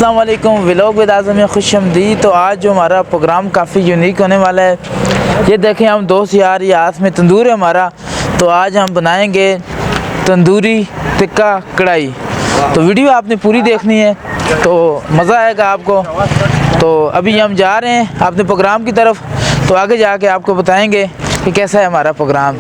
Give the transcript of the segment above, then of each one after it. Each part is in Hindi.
अस्सलाम वालेकुम, व्लॉग विद आज़म में खुशामदीद। तो आज जो हमारा प्रोग्राम काफ़ी यूनिक होने वाला है। ये देखें, हम दोस्त यार, ये हाथ में तंदूर है हमारा। तो आज हम बनाएंगे तंदूरी टिक्का कढ़ाई। तो वीडियो आपने पूरी देखनी है तो मज़ा आएगा आपको। तो अभी हम जा रहे हैं अपने प्रोग्राम की तरफ, तो आगे जाके आपको बताएंगे कि कैसा है हमारा प्रोग्राम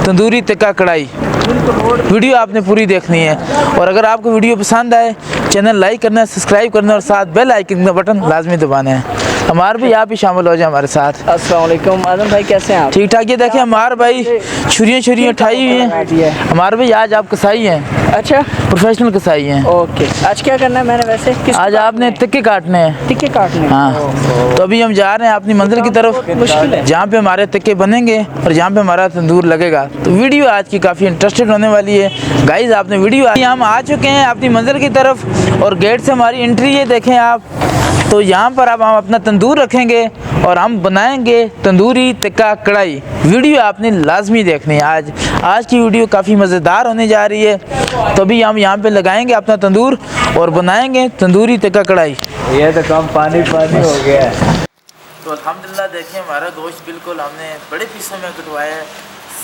तंदूरी टिक्का कढ़ाई। वीडियो आपने पूरी देखनी है और अगर आपको वीडियो पसंद आए चैनल लाइक करना है, सब्सक्राइब करना है और साथ बेल आइकन का बटन लाजमी दबाना है। हमारे भी आप ही शामिल हो जाए हमारे साथ। अस्सलाम वालेकुम आजम भाई, कैसे हैं आप? ठीक ठाक। ये देखें हमारे भाई छुरियाँ उठाई हुई हैं। हमारे भाई आज आप कसाई हैं। अच्छा, प्रोफेशनल कसाई हैं। ओके। आज क्या करना है मैंने वैसे? आज आपने टिक्के काटने हैं। टिक्के काटने हैं? हाँ। तो अभी हम जा रहे हैं अपनी मंजिल की तरफ, मुश्किल है जहाँ पे हमारे टिक्के बनेंगे और जहाँ पे हमारा तंदूर लगेगा। तो वीडियो आज की काफ़ी इंटरेस्टेड होने वाली है गाइज। आपने वीडियो, हम आ चुके हैं अपनी मंजिल की तरफ और गेट से हमारी एंट्री है, देखें आप। तो यहाँ पर अब हम अपना तंदूर रखेंगे और हम बनाएंगे तंदूरी टिक्का कढ़ाई। वीडियो आपने लाजमी देखनी है। आज की वीडियो काफ़ी मज़ेदार होने जा रही है। तो अभी हम यहाँ पे लगाएंगे अपना तंदूर और बनाएंगे तंदूरी टिक्का कढ़ाई। ये तो कम पानी पानी हो गया है। तो अल्हम्दुलिल्लाह देखें, हमारा गोश्त बिल्कुल हमने बड़े पीसों में कटवाया है।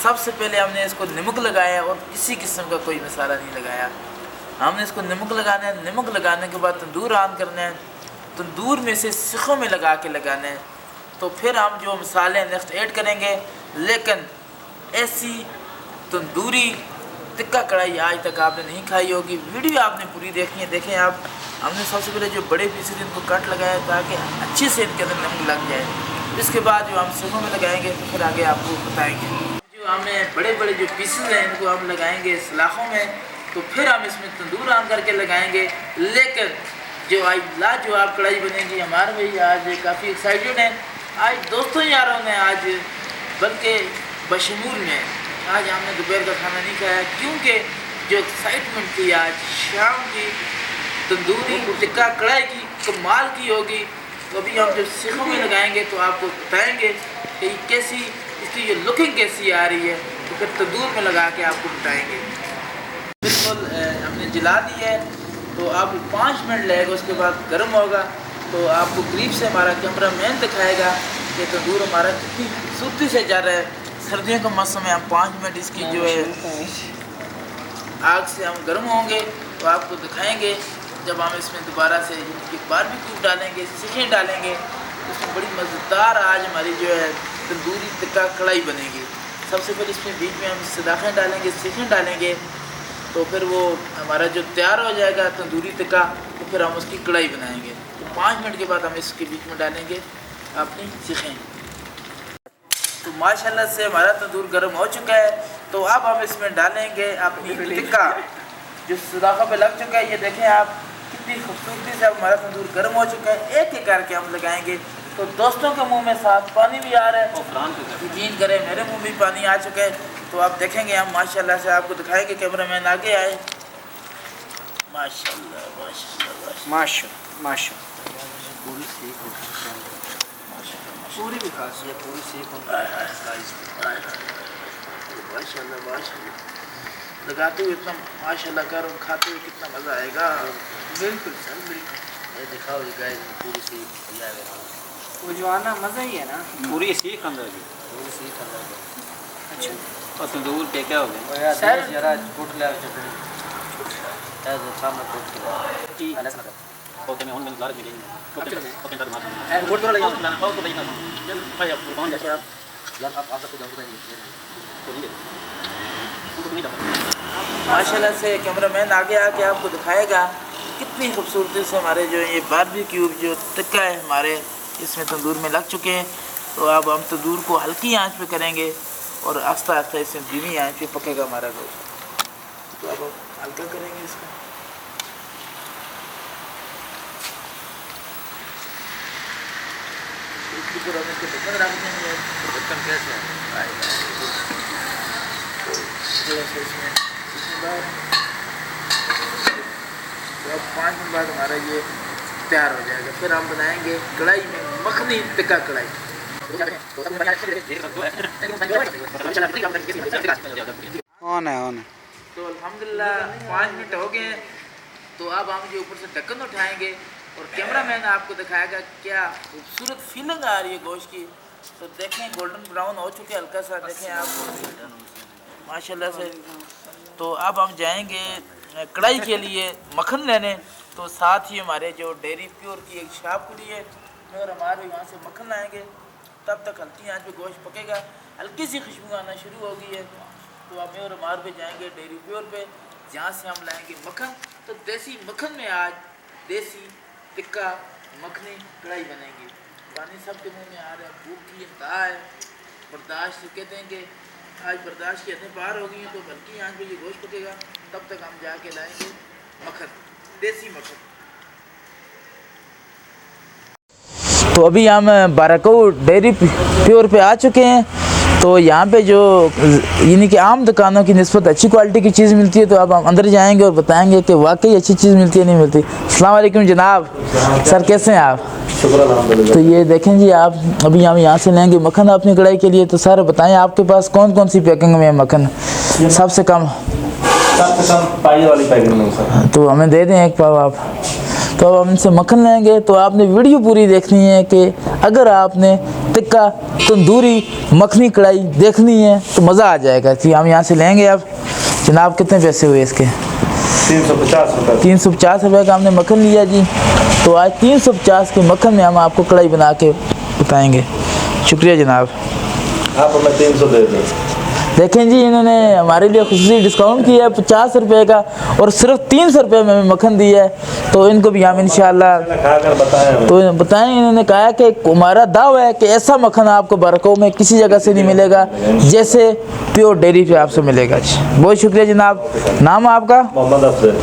सबसे पहले हमने इसको नमक लगाया और किसी किस्म का कोई मसाला नहीं लगाया। हमने इसको नमक लगाना है। नमक लगाने के बाद तंदूर ऑन करना है, तंदूर में से सिखों में लगा के लगाना है। तो फिर हम जो मसाले नेक्स्ट ऐड करेंगे। लेकिन ऐसी तंदूरी टिक्का कढ़ाई आज तक आपने नहीं खाई होगी। वीडियो आपने पूरी देखनी है। देखें आप, हमने सबसे पहले जो बड़े पीसेस इनको कट लगाया ताकि अच्छे से इनके अंदर नमक लग जाए। इसके बाद जो हम सिखों में लगाएंगे तो फिर आगे आपको बताएंगे। जो हमें बड़े बड़े जो पीसेस हैं इनको हम लगाएंगे सलाखों में। तो फिर हम इसमें तंदूर ऑन करके लगाएंगे। लेकिन जो आज लाजवाब कढ़ाई बनेगी। हमारे भाई आज काफ़ी एक्साइटेड हैं। आज दोस्तों यारों ने आज, बल्कि बशमूल में आज हमने दोपहर का खाना नहीं खाया, क्योंकि जो एक्साइटमेंट थी आज शाम की तंदूरी टिक्का कढ़ाई की कमाल की होगी। तो अभी हम जब सिखों में लगाएंगे तो आपको बताएंगे कि कैसी इसकी जो लुकिंग कैसी आ रही है। तो फिर तंदूर में लगा के आपको बताएंगे। बिल्कुल हमने जला दी है। तो अब 5 मिनट लगेगा, उसके बाद गर्म होगा। तो आपको करीब से हमारा कैमरा मैन दिखाएगा कि तंदूर हमारा कितनी खूबसूरती से जा रहा है। सर्दियों का मौसम है, हम 5 मिनट इसकी जो है आग से हम गर्म होंगे तो आपको दिखाएंगे। जब हम इसमें दोबारा से बारबेक्यू डालेंगे, सिखें डालेंगे, उसमें बड़ी मज़ेदार आज हमारी जो है तंदूरी टिक्का कढ़ाई बनेगी। सबसे पहले इसमें बीच में हम सदाखें डालेंगे, सिखें डालेंगे। तो फिर वो हमारा जो तैयार हो जाएगा तंदूरी टिक्का, तो फिर हम उसकी कढ़ाई बनाएंगे। तो 5 मिनट के बाद हम इसके बीच में डालेंगे अपनी सिखें। तो माशाल्लाह से हमारा तंदूर गर्म हो चुका है। तो अब हम इसमें डालेंगे अपनी टिक्का जो सदाखा पे लग चुका है। ये देखें आप, कितनी खूबसूरती से हमारा तंदूर गर्म हो चुका है। एक एक करके हम लगाएंगे। तो दोस्तों के मुंह में साथ पानी भी आ रहा है, यकीन करें मेरे मुंह में पानी आ चुका है। तो आप देखेंगे हम माशाल्लाह से आपको दिखाएंगे। कैमरामैन आगे आए। माशाल्लाह माशाल्लाह माशा पूरी भी खास है, पूरी सीख माशाल्लाह माशाल्लाह। लगाते हुए इतना माशाल्लाह कर और खाते हुए कितना मज़ा आएगा। बिल्कुल सर, बिल्कुल। ये दिखाओ ये गाइस, पूरी सीख वो जो आना मज़ा ही है ना, पूरी सीख अंदर की, पूरी सीख अंदर की। अच्छा। और तंदूर पे क्या हो गया सर जरा फुट ले चटनी है जो सामने फुट की अलग ना ओके मैं होने लार मिलेंगे ओके ओके तर मार है फुट तो लगा ना पाओ तो नहीं ना भाई आप कौन जैसे आप यार आप तो जाओ तो नहीं माशाल्लाह से कैमरामैन आगे आके आपको दिखाएगा कितनी खूबसूरती से हमारे जो ये बारबेक्यू जो टिक्का है हमारे इसमें तंदूर में लग चुके हैं। तो अब हम तंदूर को हल्की आंच पे करेंगे और आस्ता आस्ता इसमें धीमी आंच पे पकेगा हमारा गोश्त। तो अब हम हल्का करेंगे इसका। इसकी तरह हम इसको ढक्कन रख देंगे। ढक्कन कैसे तो अब 5 मिनट बाद हमारा ये तैयार हो जाएगा। फिर हम बनाएंगे कढ़ाई में मखनी टिक्का कढ़ाई। ऑन है, ऑन है। तो अल्हम्दुलिल्लाह 5 मिनट हो गए हैं। तो अब हम जो ऊपर से ढक्कन उठाएंगे और कैमरा मैन आपको दिखाएगा क्या खूबसूरत फीलिंग आ रही है गोश्त की। तो देखें गोल्डन ब्राउन हो चुके हल्का सा, देखें आप माशाल्लाह से। तो अब हम जाएंगे कढ़ाई के लिए मक्खन लेने। तो साथ ही हमारे जो डेयरी प्योर की एक शॉप खुली है और हमारे वहाँ से मक्खन लाएंगे। तब तक हल्की आंच पे गोश्त पकेगा, हल्की सी खुशबू आना शुरू हो गई है। तो अब और हमारे पे जाएंगे डेयरी प्योर पे, जहाँ से हम लाएंगे मक्खन। तो देसी मक्खन में आज देसी टिक्का मखनी कढ़ाई बनेगी। पानी सबके मुँह में आ रहा है, भूख की इंतहा है, बर्दाश्त कहते हैं कि आज बर्दाश्त की हदें पार हो गई हैं। तो हल्की आंच पे ये गोश्त पकेगा, तब तक हम जाके लाएंगे मक्खन, देसी मक्खन। तो अभी हम बारको डेयरी प्योर पे आ चुके हैं। तो यहाँ पे जो यानी कि आम दुकानों की निस्बत अच्छी क्वालिटी की चीज़ मिलती है। तो अब हम अंदर जाएंगे और बताएंगे कि वाकई अच्छी चीज़ मिलती है नहीं मिलती। अस्सलाम वालेकुम जनाब, सर कैसे हैं आप? तो ये देखें जी, आप अभी हम यहाँ से लेंगे मक्खन अपनी कढ़ाई के लिए। तो सर बताएं आपके पास कौन कौन सी पैकिंग में है मक्खन? सबसे कम पाई वाली पैकेट में सर। तो हमें दे दें एक पाव आप। तो अब हम इनसे मक्खन लेंगे। तो आपने वीडियो पूरी देखनी है कि अगर आपने टिक्का तंदूरी मखनी कढ़ाई देखनी है तो मज़ा आ जाएगा। जी हम यहाँ से लेंगे। अब जनाब कितने पैसे हुए इसके? 350 रुपये। 350 रुपये का हमने मक्खन लिया जी। तो आज 350 के मक्खन में हम आपको कढ़ाई बना के बताएँगे। शुक्रिया जनाब। आप हमें 300 दे दें। देखें जी, इन्होंने हमारे लिए खुसूसी डिस्काउंट किया है 50 रुपये का, और सिर्फ 300 रुपये में हमें मक्खन दिया है। तो इनको भी हम इंशाल्लाह खाकर बताएं। तो बताएं। इन्होंने कहा कि हमारा दावा है कि ऐसा मक्खन आपको बरको में किसी जगह से नहीं मिलेगा जैसे प्योर डेयरी पे आपसे मिलेगा। बहुत शुक्रिया जनाब। नाम आपका? मोहम्मद अफजल।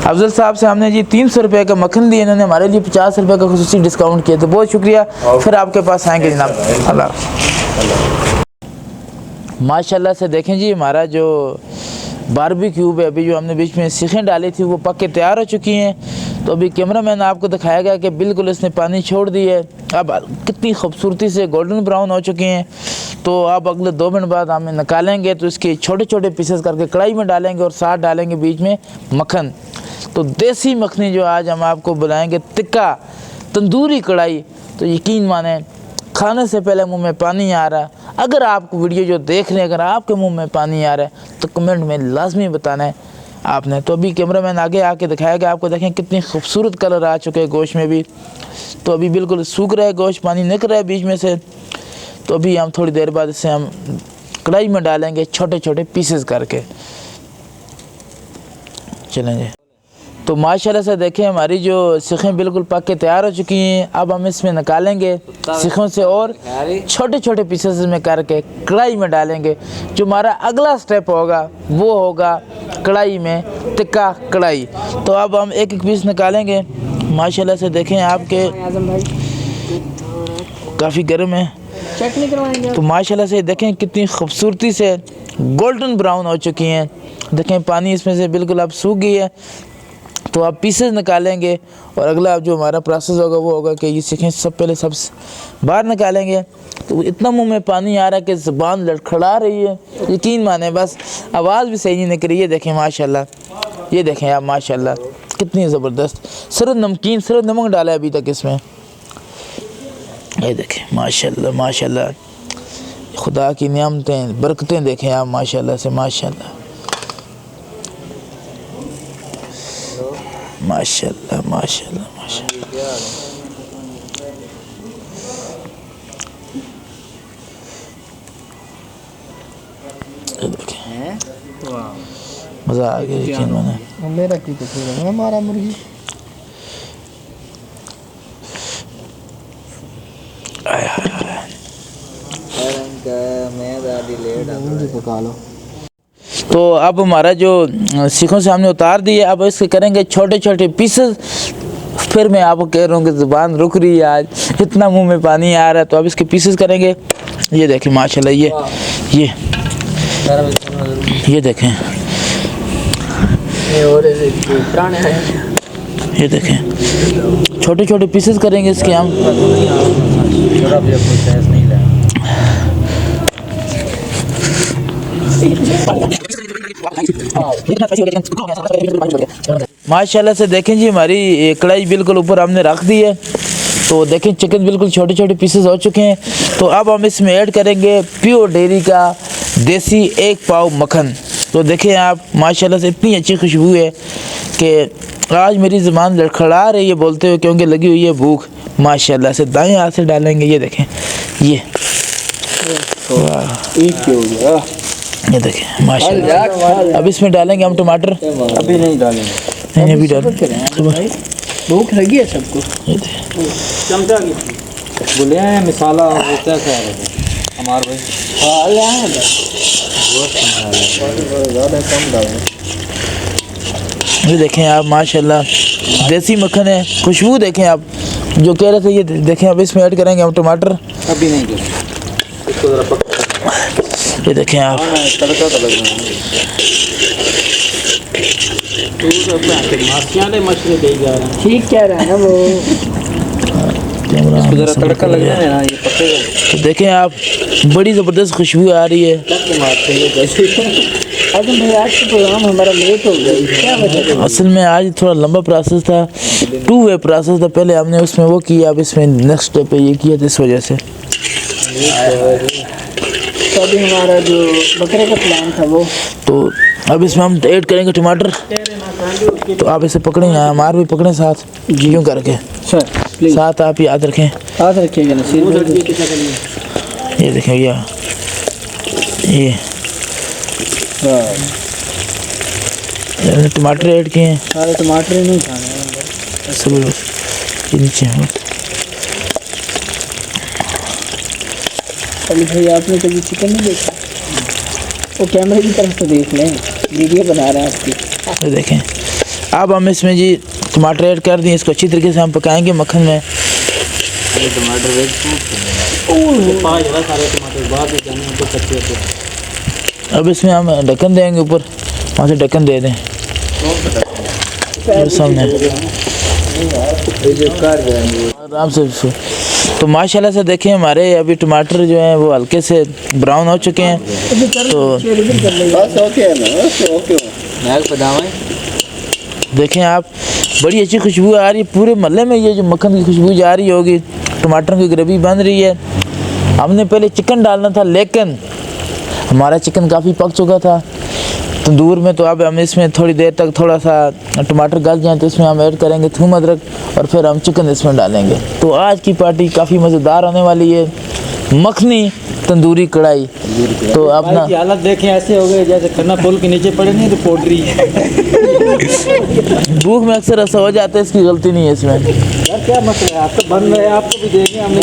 अफजल साहब से हमने जी 300 रुपये का मक्खन दिया, इन्होंने हमारे लिए 50 रुपये का खुसूसी डिस्काउंट किया। तो बहुत शुक्रिया। फिर आपके पास आएँगे जनाब। अल्लाह। माशाल्लाह से देखें जी, हमारा जो बारबेक्यू है अभी जो हमने बीच में सीखें डाली थी वो पक के तैयार हो चुकी हैं। तो अभी कैमरा मैन आपको दिखाएगा कि बिल्कुल इसने पानी छोड़ दी है। अब कितनी खूबसूरती से गोल्डन ब्राउन हो चुकी हैं। तो अब अगले 2 मिनट बाद हम निकालेंगे। तो इसके छोटे छोटे पीसेस करके कढ़ाई में डालेंगे और साथ डालेंगे बीच में मक्खन। तो देसी मखनी जो आज हम आपको बुलाएँगे टिक्का तंदूरी कढ़ाई, तो यकीन माने खाने से पहले मुंह में पानी आ रहा है। अगर आपको वीडियो जो देख रहे हैं अगर आपके मुंह में पानी आ रहा है तो कमेंट में लाजमी बताना है आपने। तो अभी कैमरामैन आगे आके दिखाएगा आपको। देखें कितनी खूबसूरत कलर आ चुके हैं गोश्त में भी। तो अभी बिल्कुल सूख रहा है गोश्त, पानी निकल रहा है बीच में से। तो अभी हम थोड़ी देर बाद इसे हम कढ़ाई में डालेंगे छोटे छोटे पीसेस करके। चलेंगे। तो माशाल्लाह से देखें हमारी जो सीखें बिल्कुल पक के तैयार हो चुकी हैं। अब हम इसमें निकालेंगे सीखों से और छोटे छोटे पीसेस में करके कढ़ाई में डालेंगे। जो हमारा अगला स्टेप होगा वो होगा कढ़ाई में टिक्का कढ़ाई। तो अब हम एक एक पीस निकालेंगे। माशाल्लाह से देखें आपके काफ़ी गर्म है। तो माशाल्लाह से देखें कितनी खूबसूरती से गोल्डन ब्राउन हो चुकी हैं। देखें पानी इसमें से बिल्कुल अब सूख गई है। तो आप पीसेस निकालेंगे और अगला जो हमारा प्रोसेस होगा वो होगा कि ये सीखें सब पहले सब बाहर निकालेंगे। तो इतना मुंह में पानी आ रहा है कि ज़ुबान लड़खड़ा रही है, यकीन माने बस आवाज़ भी सही नहीं निकल रही है। देखें माशाल्लाह, ये देखें आप माशाल्लाह कितनी ज़बरदस्त। सिर्फ नमकीन सिर्फ नमक डाला है अभी तक इसमें। ये देखें माशाल्लाह माशाल्लाह, खुदा की नियामतें बरकतें देखें आप माशाल्लाह से माशाल्लाह माशाल्लाह माशाल्लाह माशाल्लाह। मज़ा आ गया यकीन माने। मेरा की तो फिर हमारा मुर्गी पका लो। तो अब हमारा जो सीखों से हमने उतार दिए, अब इसके करेंगे छोटे छोटे पीसेस। फिर मैं आपको कह रहा हूँ कि ज़ुबान रुक रही है आज, इतना मुंह में पानी आ रहा है। तो अब इसके पीसेस करेंगे। ये देखें माशाल्लाह, ये देखें, ये देखें छोटे छोटे पीसेस करेंगे इसके हम। माशाल्लाह से देखें जी, हमारी ये कढ़ाई बिल्कुल ऊपर हमने रख दी है। तो देखें चिकन बिल्कुल छोटे छोटे पीसेस हो चुके हैं। तो अब हम इसमें ऐड करेंगे प्योर डेयरी का देसी 1 पाव मक्खन। तो देखें आप, माशाल्लाह से इतनी अच्छी खुशबू है कि आज मेरी ज़ुबान लड़खड़ा रही है बोलते हुए, क्योंकि लगी हुई है भूख। माशाल्लाह से दाएं हाथ से डालेंगे, ये देखें, ये ये देखें माशाल्लाह। अब इसमें डालेंगे हम टमाटर। अभी नहीं डालेंगे, नहीं अभी डाल, भूख लगी है सबको। चमचा की बोले हैं मिसाला होता है हमारे भाई। हाँ यहाँ ज़्यादा कम डालें। ये देखें आप, माशाल्लाह देसी मक्खन है, खुशबू देखें आप जो कह रहे थे। ये देखें अब इसमें ऐड करेंगे हम टमाटर। अभी नहीं करेंगे, इसको ज़रा पक। ये देखें आप, तड़का तो लग रहा है। मछली दे जा रहा है। ठीक कह रहा है ना वो, इसको ज़रा तड़का लग रहा है ना, ये पकेगा। तो देखें आप, बड़ी ज़बरदस्त खुशबू आ रही है। अजम भाई आज का प्रोग्राम हमारा लेट हो गया, क्या वजह? असल में आज थोड़ा लंबा प्रोसेस था, 2 वे प्रोसेस था। पहले हमने उसमें वो किया, अब इसमें नेक्स्ट स्टेप पे ये किया, तो इस वजह से। तो अभी हमारा जो बकरे का प्लान था वो, तो अब इसमें हम ऐड करेंगे टमाटर। तो आप इसे पकड़ें, यहाँ हमारे भी पकड़ें साथ, यूँ करके सर प्लीज़ साथ आप याद रखें। हाथ रखिएगा नसीर भाई। ये देखें ये टमाटर ऐड किए हैं, सारे टमाटर ही नहीं खाने हैं। सब नीचे हैं। अली भाई आपने कभी चिकन नहीं देखा? वो कैमरे की तरफ से देख लें, वीडियो बना रहे हैं आपकी। ये देखें, अब हम इसमें जी टमाटर ऐड कर दिए, इसको अच्छी तरीके से हम पकाएंगे मक्खन में। टमाटर वेज अब इसमें हम ढक्कन देंगे ऊपर, वहाँ से ढक्कन दे दें सामने आराम से। तो माशाल्लाह से देखें, हमारे अभी टमाटर जो हैं वो हल्के से ब्राउन हो चुके हैं। तो देखें आप, बड़ी अच्छी खुशबू आ रही है पूरे मोहल्ले में। ये जो मक्खन की खुशबू जा रही होगी, टमाटर की ग्रेवी बन रही है। हमने पहले चिकन डालना था, लेकिन हमारा चिकन काफ़ी पक चुका था तंदूर में। तो अब हम इसमें थोड़ी देर तक थोड़ा सा टमाटर गल जाए तो इसमें हम ऐड करेंगे थूम अदरक, और फिर हम चिकन इसमें डालेंगे। तो आज की पार्टी काफ़ी मज़ेदार होने वाली है, मखनी तंदूरी कढ़ाई। तो अब ना की हालत देखें, ऐसे हो गए जैसे खन्ना पुल के नीचे पड़े नहीं तो पोटरी है। भूख में अक्सर ऐसा हो जाता है, इसकी गलती नहीं है इसमें। यार क्या मसला है, आप तो बन रहे हैं, आपको भी देंगे हमने।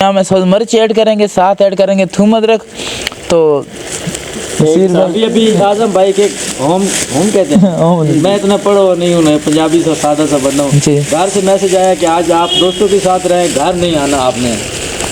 हम सब्ज़ मिर्च ऐड करेंगे, साथ ऐड करेंगे थूम अदरक। तो अभी आजम भाई के होम कहते हैं। मैं इतना पढ़ो नहीं हूँ, मैं पंजाबी सा सादा सा बंदा हूँ। घर से मैसेज आया कि आज आप दोस्तों के साथ रहें, घर नहीं आना आपने।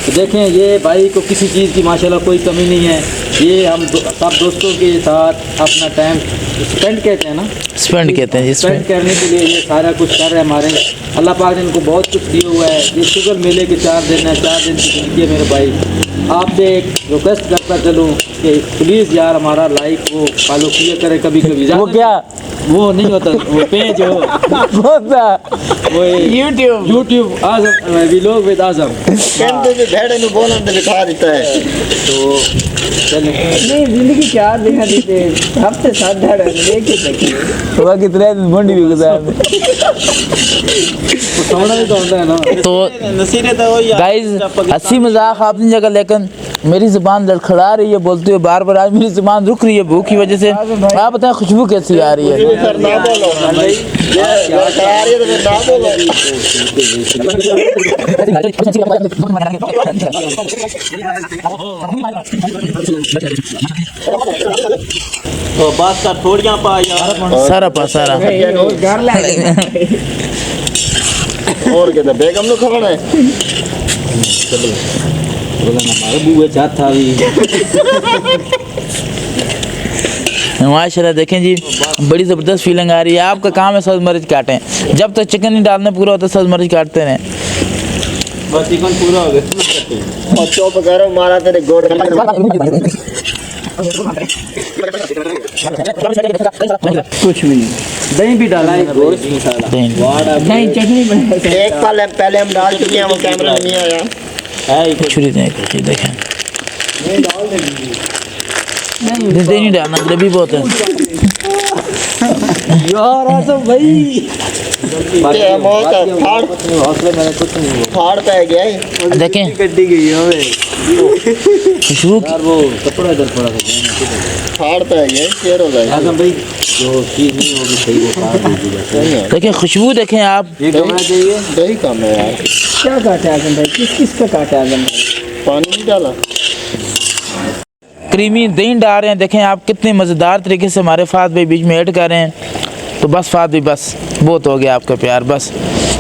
तो देखें, ये भाई को किसी चीज़ की माशाल्लाह कोई कमी नहीं है। ये हम सब दोस्तों के साथ अपना टाइम स्पेंड कहते हैं ना, स्पेंड कहते हैं, स्पेंड करने के लिए ये सारा कुछ कर रहे हैं। हमारे अल्लाह पाक ने इनको बहुत कुछ दिया हुआ है। ये शुगर मेले के 4 दिन है, 4 दिन की ज़िंदगी है मेरे भाई। आपसे एक रिक्वेस्ट करता चलूँ कि प्लीज़ यार हमारा लाइक वो फॉलो किया करें कभी कभी। वो क्या वो नहीं होता, वो पेज हो वो यूट्यूब आजम व्लॉग विद आजम। तो नहीं जिंदगी 4 दिन देते हफ्ते 7 धाड़ा लेके देखिए तो कितने दिन मंडी भी गुजार सोना भी तो होता है ना। तो गाइस, हंसी मजाक अपनी जगह, लेकिन मेरी ज़ुबान लड़खड़ा रही है बोलते हुए बार बार। आज मेरी ज़ुबान रुक रही है भूख की वजह से। आप बताएं खुशबू कैसी आ रही है? तो बात का थोड़ियां पा यार, सारा पा सारा घर ले और कहते बेगम नो खबर है हमारे बुए चाहत था भी। माशाल्लाह देखें जी, बड़ी ज़बरदस्त फीलिंग आ रही है। आपका काम है सब्ज़ मिर्च काटें, जब तक चिकन नहीं डालना पूरा होता सब्ज़ मिर्च काटते रहें। बस चिकन पूरा हो गया और चौप करो मारा तेरे गोड़ कुछ भी नहीं, दही भी डाला है, दही चटनी बनाई। एक पल पहले हम डाल चुके हैं, वो कैमरा नहीं आया। छुरी देखें नहीं डालना, ग्रेवी बहुत है। यार तो भाई ये मौत है, फाड़ पे गया है। देखें गड्डी गई है खुशबू यार वो कपड़ा इधर पड़ा था फाड़ पे गया, शेर हो जाएगा। आजम भाई जो चीज़ नहीं होगी सही वो काट दीजिएगा। देखें खुशबू देखें आप। ये कमरा चाहिए दही कम है यार, क्या काटा है आजम भाई, किस का काटा है आजम भाई? पानी नहीं डाला। क्रीमी दही डाल रहे हैं, देखें आप कितने मज़ेदार तरीके से हमारे फात भाई बीच में ऐड कर रहे हैं। तो बस फात भाई बस बहुत हो गया आपका प्यार। बस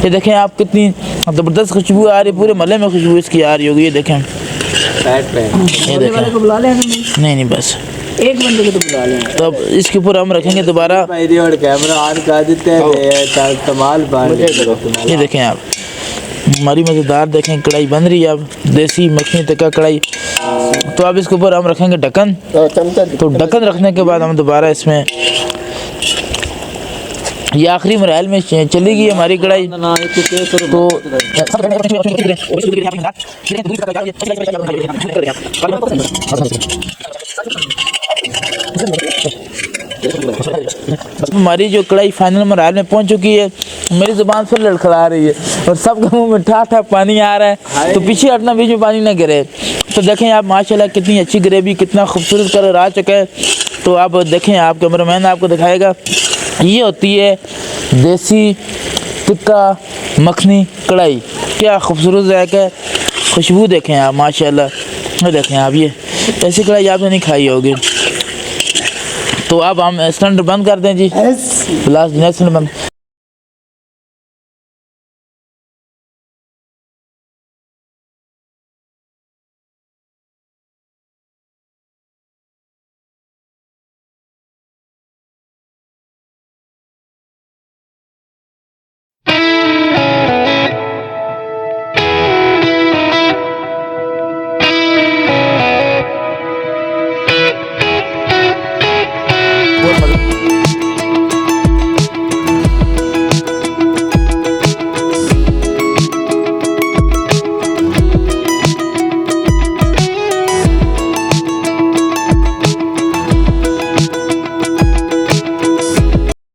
ये देखें आप कितनी ज़बरदस्त खुशबू आ रही, पूरे महल्ले में खुशबू इसकी आ रही होगी। ये देखें, ये बंदे वाले को देखें, बुला ले आजम भाई, नहीं बस एक बंदे को तो बुला ले। तो अब इसके ऊपर हम रखेंगे दोबारा। मेरी और कैमरा ऑन कर देते हैं कमाल बात। ये देखें आप हमारी मज़ेदार देखें कढ़ाई बन रही है अब, देसी मखनी टिक्का कढ़ाई। तो अब इसके ऊपर हम रखेंगे ढक्कन। चमचा तो ढक्कन रखने के बाद हम दोबारा इसमें ये आखिरी मरहल में चली गई हमारी कढ़ाई। तो हमारी जो कढ़ाई फाइनल मरहल में पहुंच चुकी है। मेरी ज़ुबान फिर लड़खड़ा रही है और सबके मुंह में ठा पानी आ रहा है। तो पीछे हटना, बीच में पानी ना गिरे। तो देखें आप माशाल्लाह कितनी अच्छी ग्रेवी, कितना खूबसूरत कलर आ चुका है। तो आप देखें, आप कैमरामैन आपको दिखाएगा, ये होती है देसी टिक्का मखनी कढ़ाई। क्या खूबसूरत जायका है, खुशबू देखें आप माशाल्लाह। देखें आप, ये ऐसी कढ़ाई आपने नहीं खाई होगी। तो अब हम सिलेंडर बंद कर दें जी, लास्ट सिलेंडर बंद।